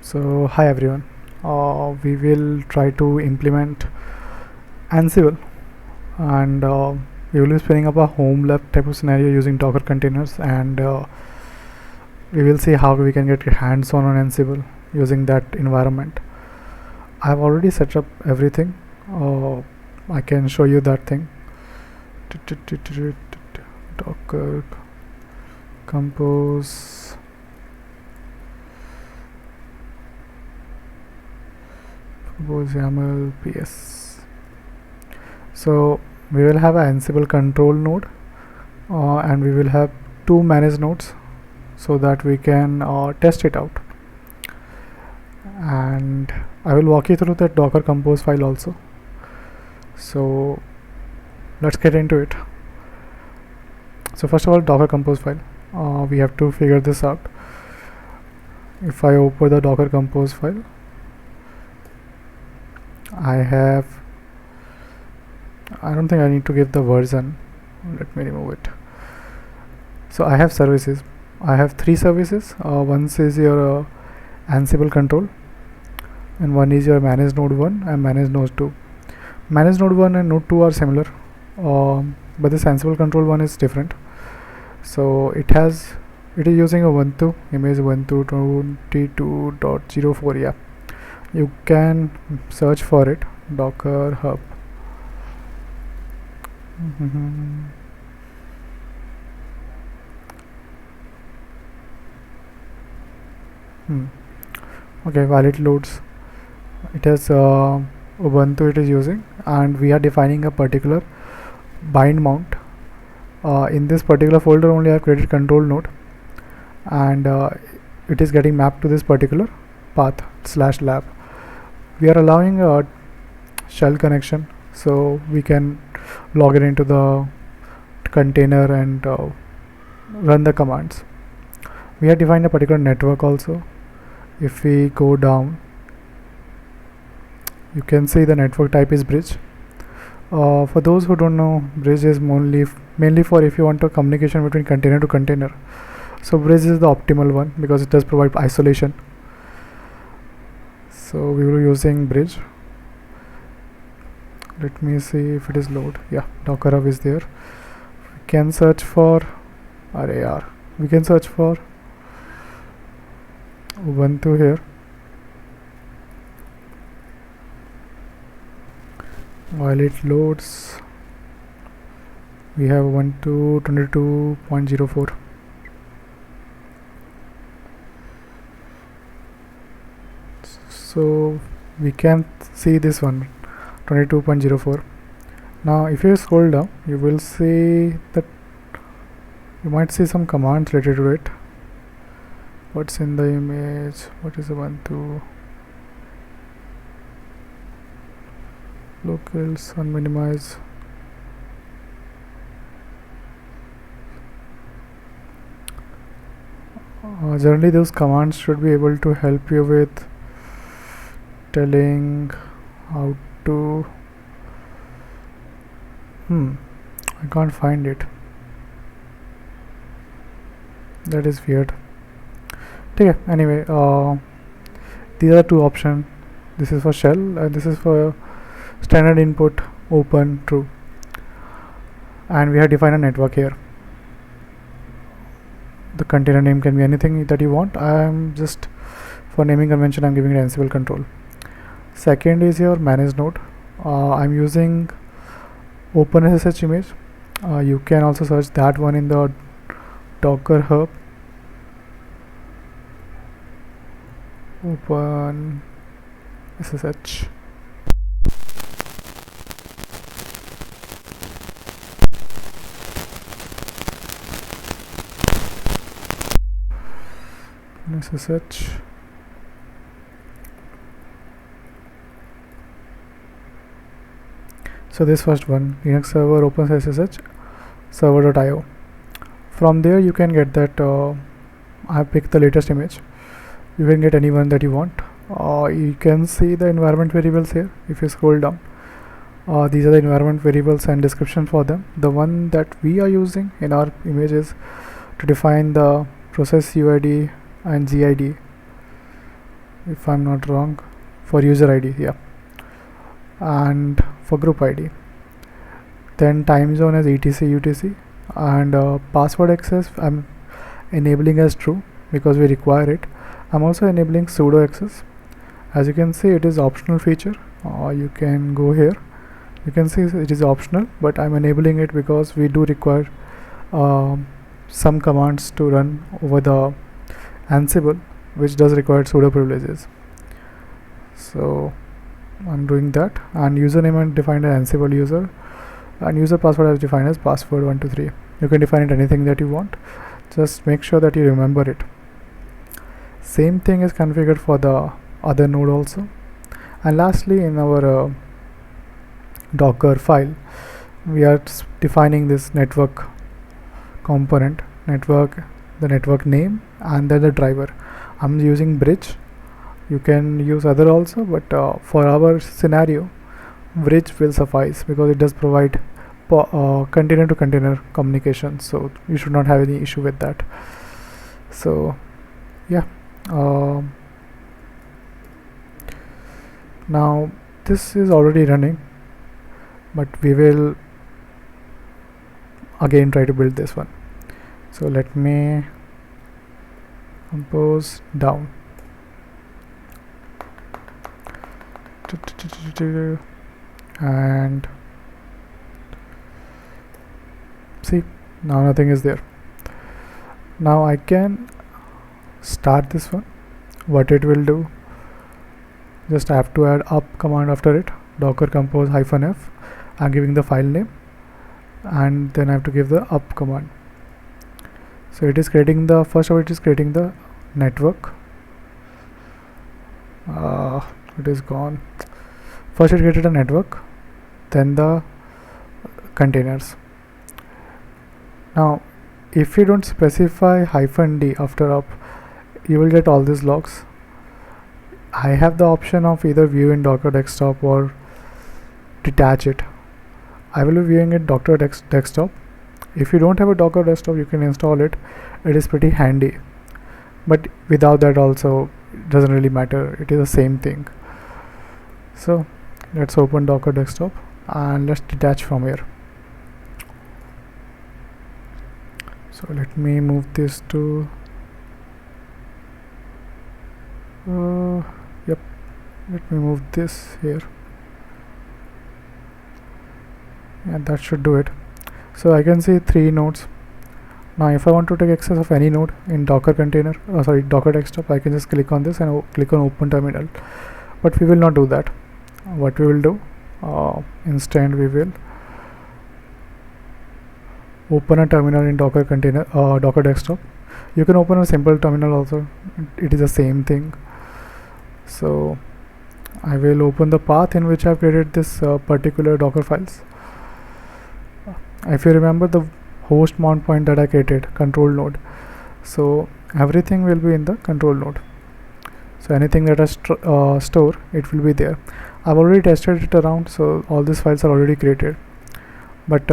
So hi everyone, we will try to implement Ansible and we will be spinning up a home lab type of scenario using Docker containers, and we will see how we can get hands-on on Ansible using that environment. I have already set up everything. I can show you that thing. Docker compose YAML ps. So we will have an Ansible control node, and we will have two manage nodes so that we can test it out. And I will walk you through the Docker compose file also. So let's get into it. So first of all, Docker compose file. We have to figure this out. If I open the Docker compose file, I don't think I need to give the version. Let me remove it. So I have services. I have three services. One is your Ansible control, and one is your manage node 1 and manage node 2. Manage node 1 and node 2 are similar, but this Ansible control one is different. So it is using a Ubuntu image 12.22.04. Yeah, you can search for it, Docker hub. Okay, while it loads, it has Ubuntu it is using, and we are defining a particular bind mount. In this particular folder only I have created control node, and it is getting mapped to this particular path /lab. We are allowing a shell connection, so we can log it into the container and run the commands. We have defined a particular network also. If we go down, you can see the network type is bridge. For those who don't know, bridge is mainly for if you want a communication between container to container. So bridge is the optimal one because it does provide isolation. So we will be using bridge. Let me see if it is load. Yeah, Docker hub is there. We can search for RAR. We can search for Ubuntu here. While it loads, we have Ubuntu 22.04. So we can see this one 22.04. Now if you scroll down, you will see that you might see some commands related to it. What's in the image? What is Ubuntu? Locals, unminimize. Generally those commands should be able to help you with telling how to I can't find it. That is weird. Okay, anyway, these are two options. This is for shell and this is for standard input open true, and we have defined a network here. The container name can be anything that you want. I am just, for naming convention, I'm giving it Ansible control. Second is your manage node. I'm using OpenSSH image. You can also search that one in the Docker hub. OpenSSH. SSH. So this first one, Linux server OpenSSH server.io. From there you can get that. I have picked the latest image. You can get any one that you want. You can see the environment variables here. If you scroll down, these are the environment variables and description for them. The one that we are using in our image is to define the process UID and GID. if I'm not wrong, for user ID, yeah, and for group ID. Then time zone as etc UTC, and password access I'm enabling as true because we require it. I'm also enabling sudo access. As you can see, it is optional feature. You can go here, you can see it is optional, but I'm enabling it because we do require some commands to run over the Ansible, which does require sudo privileges. So I'm doing that, and username I defined as Ansible user, and user password is defined as password123. You can define it anything that you want, just make sure that you remember it. Same thing is configured for the other node also. And lastly, in our Docker file, we are defining this network component, the network name, and then the driver. I'm using bridge. You can use other also, but for our scenario, bridge will suffice because it does provide container to container communication, so you should not have any issue with that. So yeah, now this is already running, but we will again try to build this one. So let me compose down, and see, now nothing is there. Now I can start this one. What it will do, just I have to add up command after it, docker compose -f. I'm giving the file name, and then I have to give the up command. So it is creating the first of it is creating the network. It is gone. First it created a network, then the containers. Now if you don't specify -d after up, you will get all these logs. I have the option of either view in Docker desktop or detach it. I will be viewing it Docker desktop. If you don't have a Docker desktop, you can install it. It is pretty handy, but without that also it doesn't really matter, it is the same thing. So let's open Docker desktop and let's detach from here. So let me move this to yep, let me move this here, and that should do it. So I can see 3 nodes. Now if I want to take access of any node in Docker container, Docker desktop, I can just click on this and click on open terminal, but we will not do that. What we will do, instead we will open a terminal in Docker container, Docker desktop. You can open a simple terminal also, it is the same thing. So I will open the path in which I have created this particular Docker files. If you remember the host mount point that I created, control node, so everything will be in the control node. So anything that I store, it will be there. I've already tested it around, so all these files are already created. But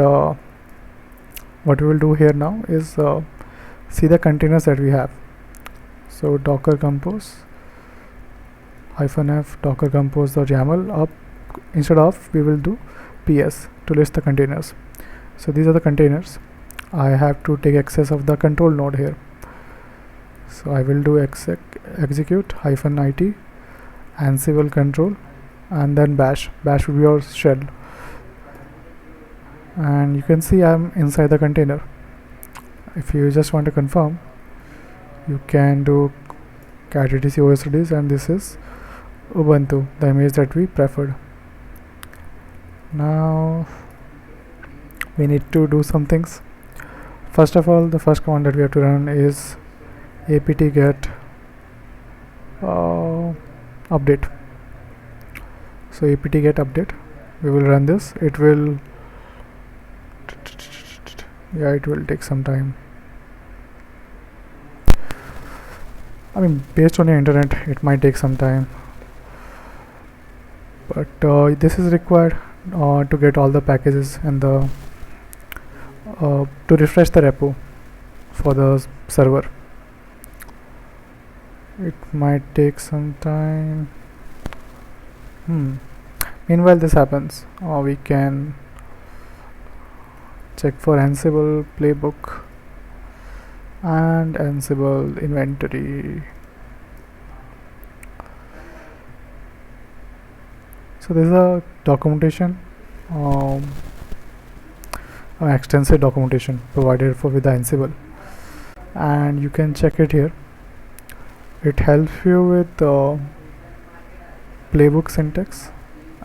what we will do here now is see the containers that we have. So docker compose -f docker compose.yaml up, instead of we will do ps to list the containers. So these are the containers. I have to take access of the control node here. So I will do execute -it ansible control, and then bash will be your shell, and you can see I'm inside the container. If you just want to confirm, you can do cat etc osds, and this is Ubuntu, the image that we preferred. Now we need to do some things. First of all, the first command that we have to run is apt-get update. So apt-get update, we will run this. It will take some time. I mean, based on your internet, it might take some time, but this is required to get all the packages and the to refresh the repo for the server. It might take some time. Meanwhile this happens, we can check for Ansible playbook and Ansible inventory. So this is a documentation, extensive documentation provided for with the Ansible, and you can check it here. It helps you with playbook syntax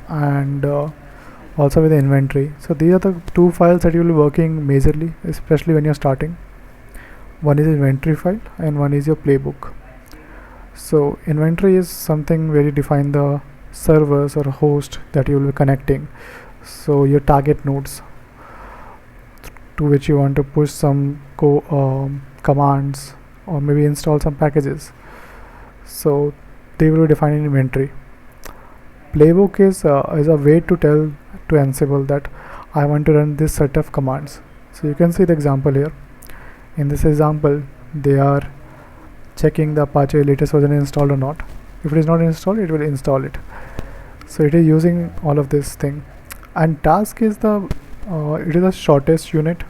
and also with the inventory. So these are the two files that you will be working majorly, especially when you're starting. One is inventory file and one is your playbook. So inventory is something where you define the servers or host that you will be connecting, so your target nodes to which you want to push some commands or maybe install some packages. So they will be defined in inventory. Playbook is a way to tell to Ansible that I want to run this set of commands. So you can see the example here. In this example, they are checking the Apache latest version is installed or not. If it is not installed, it will install it. So it is using all of this thing. And task is the it is the shortest unit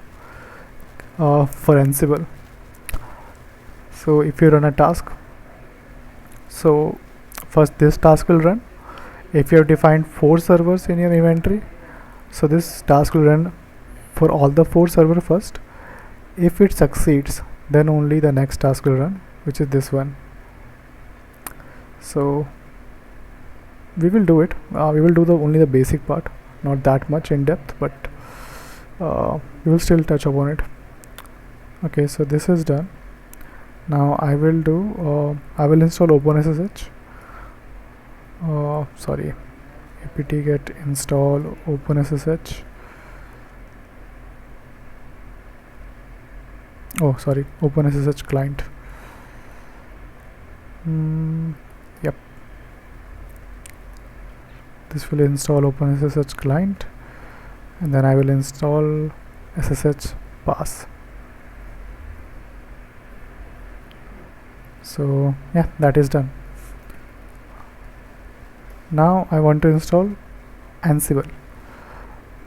for Ansible. So if you run a task, so first this task will run. If you have defined 4 servers in your inventory, so this task will run for all the 4 servers first. If it succeeds, then only the next task will run, which is this one. So we will do it. We will do only the basic part, not that much in depth, but we will still touch upon it. Okay, so this is done. Now I will install OpenSSH. Sorry, apt get install OpenSSH. OpenSSH client. Yep, this will install OpenSSH client, and then I will install SSH pass. So yeah, that is done. Now I want to install Ansible.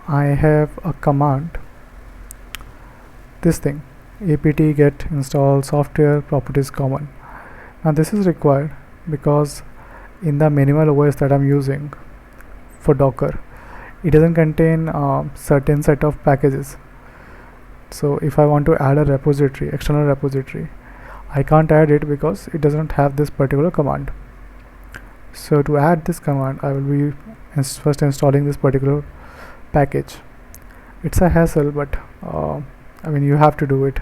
I have a command, this thing, apt get install software properties common. Now this is required because in the minimal OS that I'm using for Docker, it doesn't contain certain set of packages. So if I want to add a repository, external repository, I can't add it because it doesn't have this particular command. So to add this command, I will be first installing this particular package. It's a hassle, but I mean, you have to do it.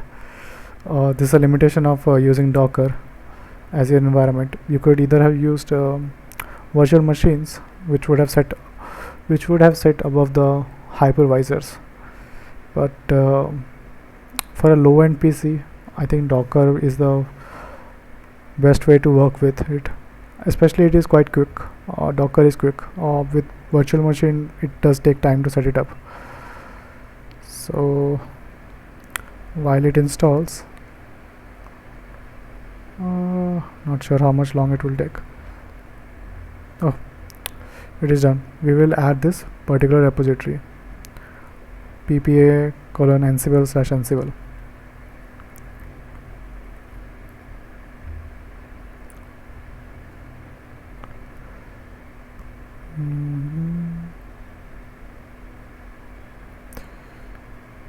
This is a limitation of using Docker as your environment. You could either have used virtual machines, which would have set above the hypervisors, but for a low-end PC, I think Docker is the best way to work with it. Especially it is quite quick. Docker is quick. With virtual machine, it does take time to set it up. So while it installs, not sure how much long it will take. Oh, it is done. We will add this particular repository, ppa:/ansible/ansible.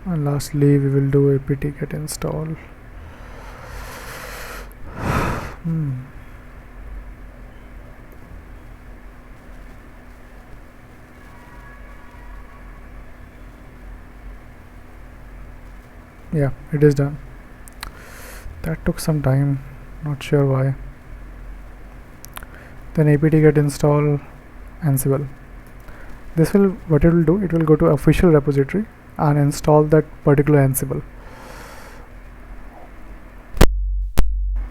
And lastly, we will do apt get install. Yeah, it is done. That took some time, not sure why. Then apt get install Ansible. This will, what it will do, it will go to official repository and install that particular Ansible.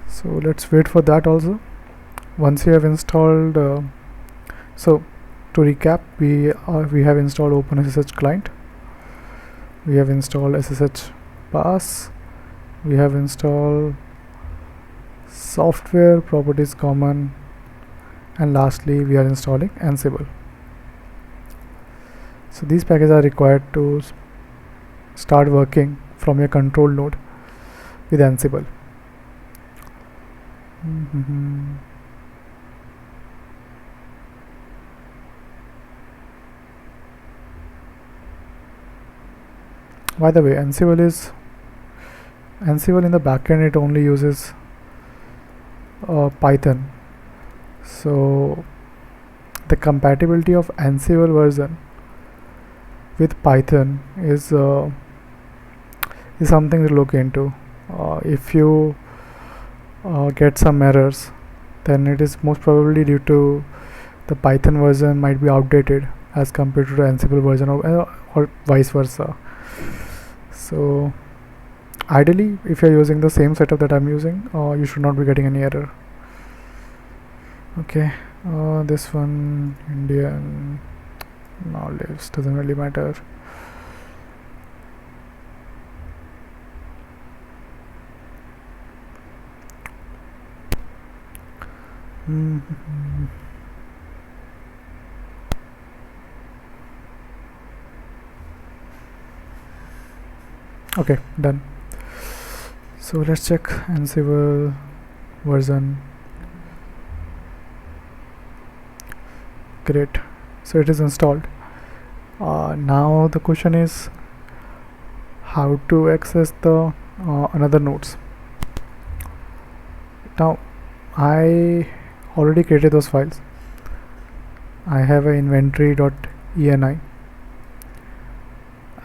So let's wait for that also. Once you have installed, so to recap, we have installed OpenSSH client, we have installed SSH pass, we have installed software properties common, and lastly we are installing Ansible. So these packages are required to start working from your control node with Ansible. By the way, Ansible in the backend, it only uses Python. So the compatibility of Ansible version with Python is something to look into. If you get some errors, then it is most probably due to the Python version might be outdated as compared to the Ansible version, or vice versa. So ideally, if you're using the same setup that I'm using, you should not be getting any error. Okay, this one, Indian knowledge, doesn't really matter. Okay, done. So let's check Ansible version. Great, so it is installed. Now the question is how to access the another nodes. Now I already created those files. I have a inventory.ini,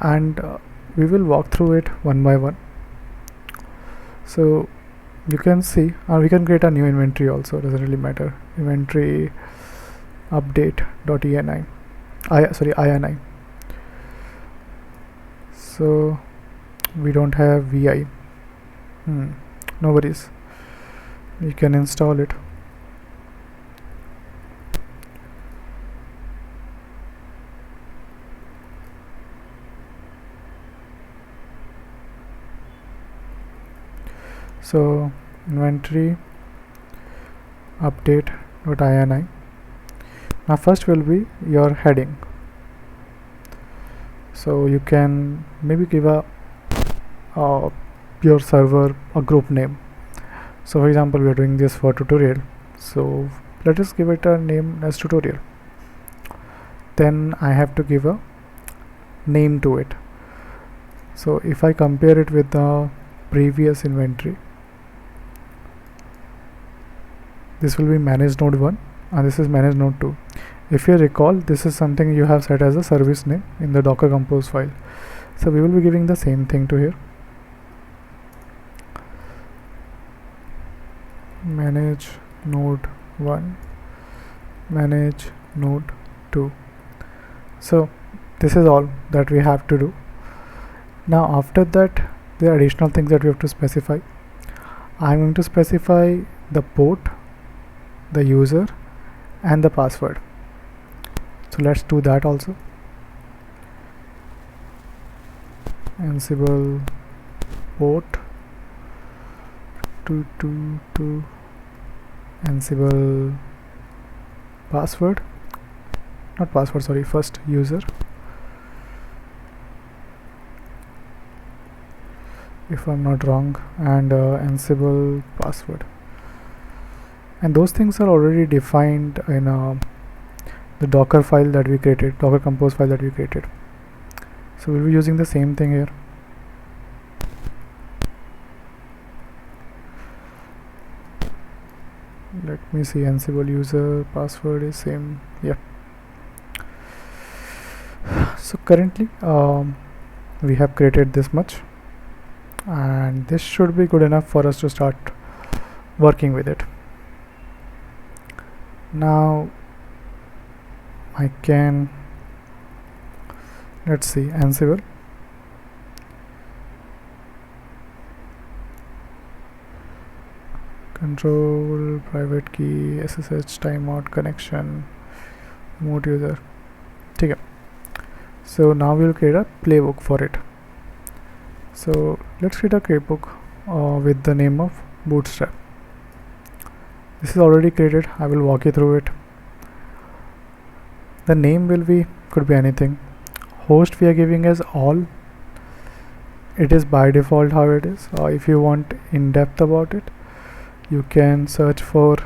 and we will walk through it one by one. So you can see, we can create a new inventory also, doesn't really matter. Inventory update.ini, ini. So we don't have vi. No worries, we can install it. So inventory update.ini. Now first will be your heading. So you can maybe give your server a group name. So for example, we are doing this for tutorial, so let us give it a name as tutorial. Then I have to give a name to it. So if I compare it with the previous inventory, this will be manage node 1 and this is manage node 2. If you recall, this is something you have set as a service name in the Docker Compose file. So we will be giving the same thing to here. Manage node 1, manage node 2. So this is all that we have to do. Now after that, there are additional things that we have to specify. I'm going to specify the port, the user, and the password. So let's do that also. Ansible port 222, Ansible password, not password, sorry, first user, if I'm not wrong, and Ansible password. And those things are already defined in the Docker file that we created, Docker Compose file that we created. So we'll be using the same thing here. Let me see, Ansible user password is same. Yeah. So currently we have created this much, and this should be good enough for us to start working with it. Now I can, let's see, Ansible control private key SSH timeout connection remote user. Okay. So now we'll create a playbook for it. So let's create a playbook with the name of Bootstrap. This is already created. I will walk you through it. The name could be anything. Host we are giving as all. It is by default how it is. If you want in depth about it, you can search for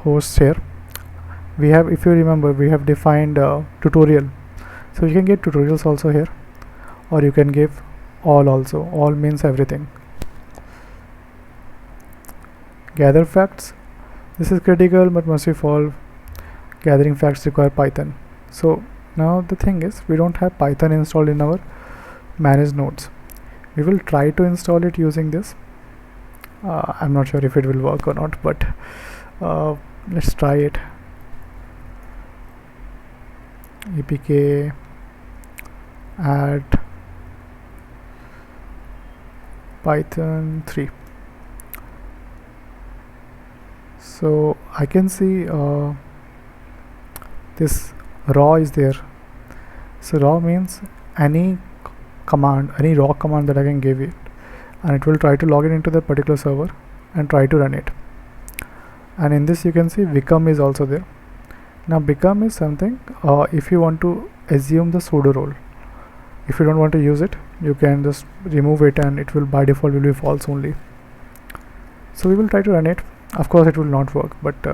hosts here. We have, if you remember, we have defined tutorial, so you can get tutorials also here, or you can give all also. All means everything. Gather facts. This is critical but must be followed. Gathering facts require Python. So now the thing is, we don't have Python installed in our managed nodes. We will try to install it using this. I'm not sure if it will work or not, but let's try it. APK add Python 3. So I can see this raw is there. So raw means any command, any raw command that I can give it, and it will try to log it into the particular server and try to run it. And in this you can see become is also there. Now become is something if you want to assume the sudo role. If you don't want to use it, you can just remove it and it will by default will be false only. So we will try to run it. Of course it will not work, but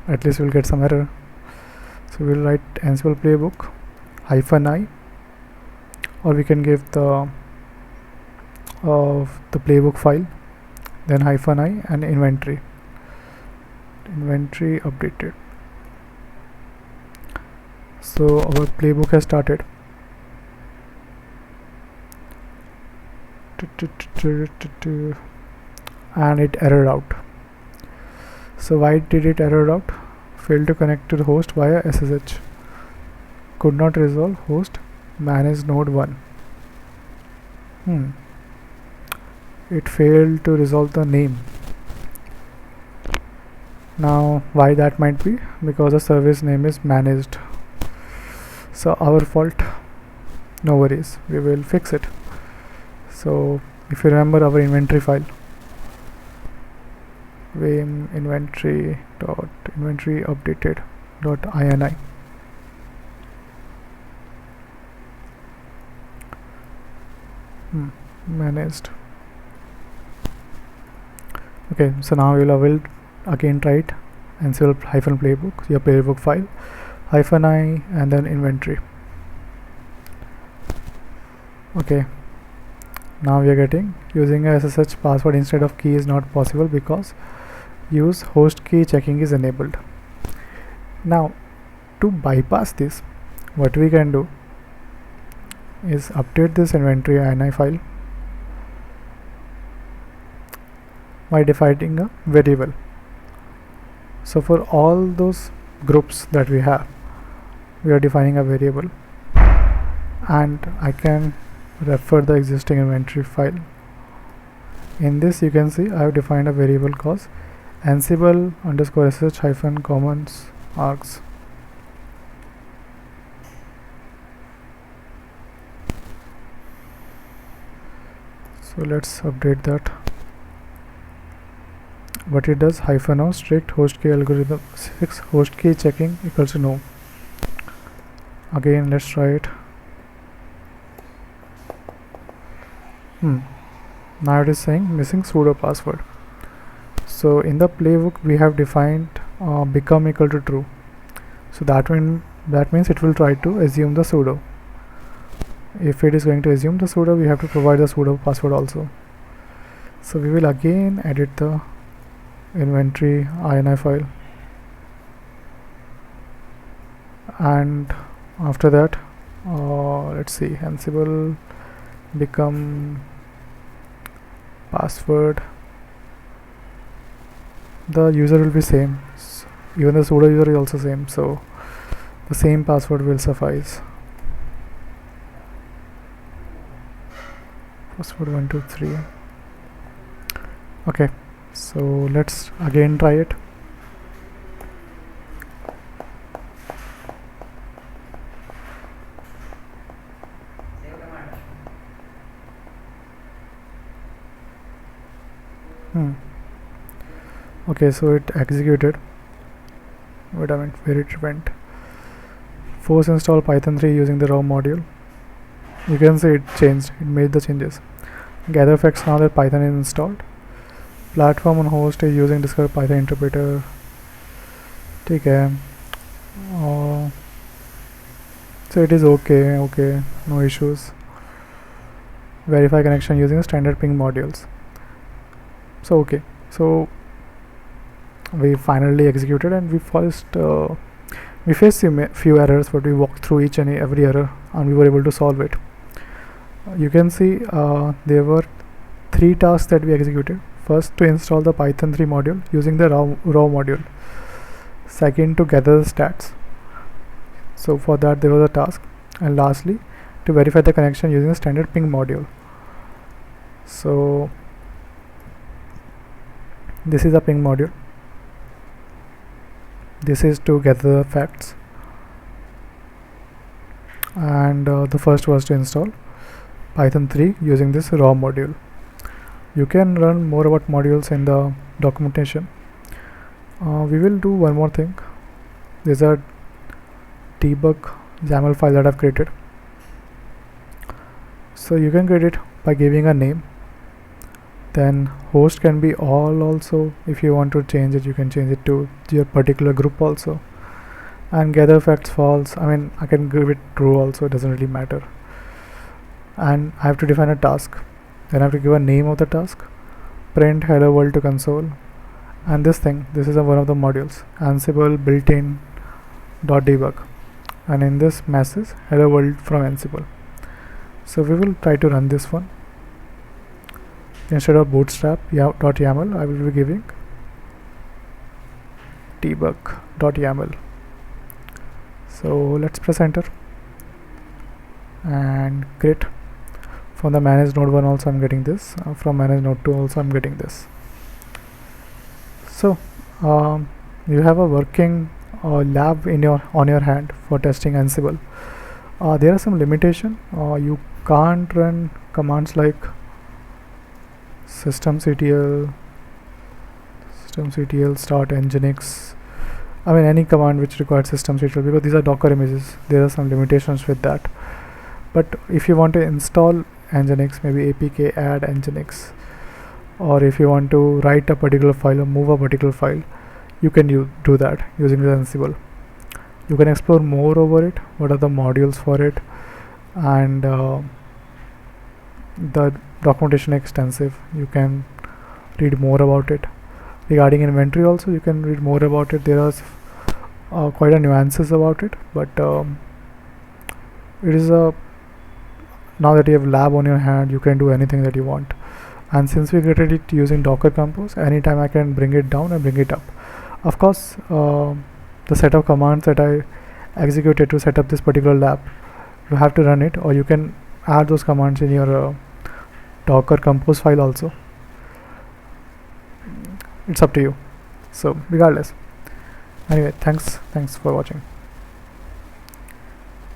at least we'll get some error. So we'll write Ansible playbook -i, or we can give the playbook file, then -i and inventory updated. So our playbook has started. And it errored out. So why did it error out? Failed to connect to the host via SSH. Could not resolve host manage node 1. It failed to resolve the name. Now why that might be? Because the service name is managed. So our fault. No worries, we will fix it. So if you remember our inventory file, vim inventory updated .ini. Managed. Okay, so now we will again try it. Ansible -playbook, your playbook file, -i and then inventory. Okay, now we are getting using a SSH password instead of key is not possible because use host key checking is enabled. Now to bypass this, what we can do is update this inventory ini file by defining a variable. So for all those groups that we have, we are defining a variable, and I can refer the existing inventory file. In this you can see I have defined a variable called Ansible _sh -commons args. So let's update that. What it does, -o strict host key algorithm 6 host key checking equals to no. Again let's try it. Now it is saying missing sudo password. So in the playbook we have defined become equal to true. So that means it will try to assume the sudo. If it is going to assume the sudo, we have to provide the sudo password also. So we will again edit the inventory ini file, and after that let's see, Ansible become password, the user will be same, even the sudo user is also same, so the same password will suffice. Password 123. Okay, so let's again try it. Okay, so it executed. Wait a minute, where it went. Force install Python 3 using the raw module. You can see it changed, it made the changes. Gather facts now that Python is installed. Platform on host is using Discover Python interpreter. ठीक है. So it is okay, no issues. Verify connection using standard ping modules. So okay, so we finally executed, and we faced few errors, but we walked through each and every error, and we were able to solve it. You can see there were 3 tasks that we executed. First, to install the Python 3 module using the raw module. Second, to gather the stats. So for that there was a task. And lastly, to verify the connection using the standard ping module. So this is a ping module. This is to gather the facts. And the first was to install Python 3 using this raw module. You can learn more about modules in the documentation. We will do one more thing. There's a debug YAML file that I've created. So you can create it by giving a name. Then host can be all also. If you want to change it, you can change it to your particular group also. And gather facts false. I mean, I can give it true also, it doesn't really matter. And I have to define a task. Then I have to give a name of the task. Print hello world to console. And this is one of the modules, Ansible built-in .debug. And in this message, hello world from Ansible. So we will try to run this one. Instead of bootstrap .yaml, I will be giving debug.yaml. So let's press enter and create. From the manage node 1 also I'm getting this. From manage node 2 also I'm getting this. So you have a working lab on your hand for testing Ansible. There are some limitation. You can't run commands like systemctl start nginx. I mean any command which requires systemctl, because these are Docker images. There are some limitations with that. But if you want to install nginx, maybe apk add nginx, or if you want to write a particular file or move a particular file, you can do that using the Ansible. You can explore more over it, what are the modules for it, and the documentation extensive. You can read more about it. Regarding inventory also, you can read more about it. There are quite a nuances about it, but it is now that you have lab on your hand, you can do anything that you want. And since we created it using Docker Compose, anytime I can bring it down and bring it up. Of course, the set of commands that I executed to set up this particular lab, you have to run it, or you can add those commands in your Docker Compose file also. It's up to you. So regardless, anyway, thanks for watching.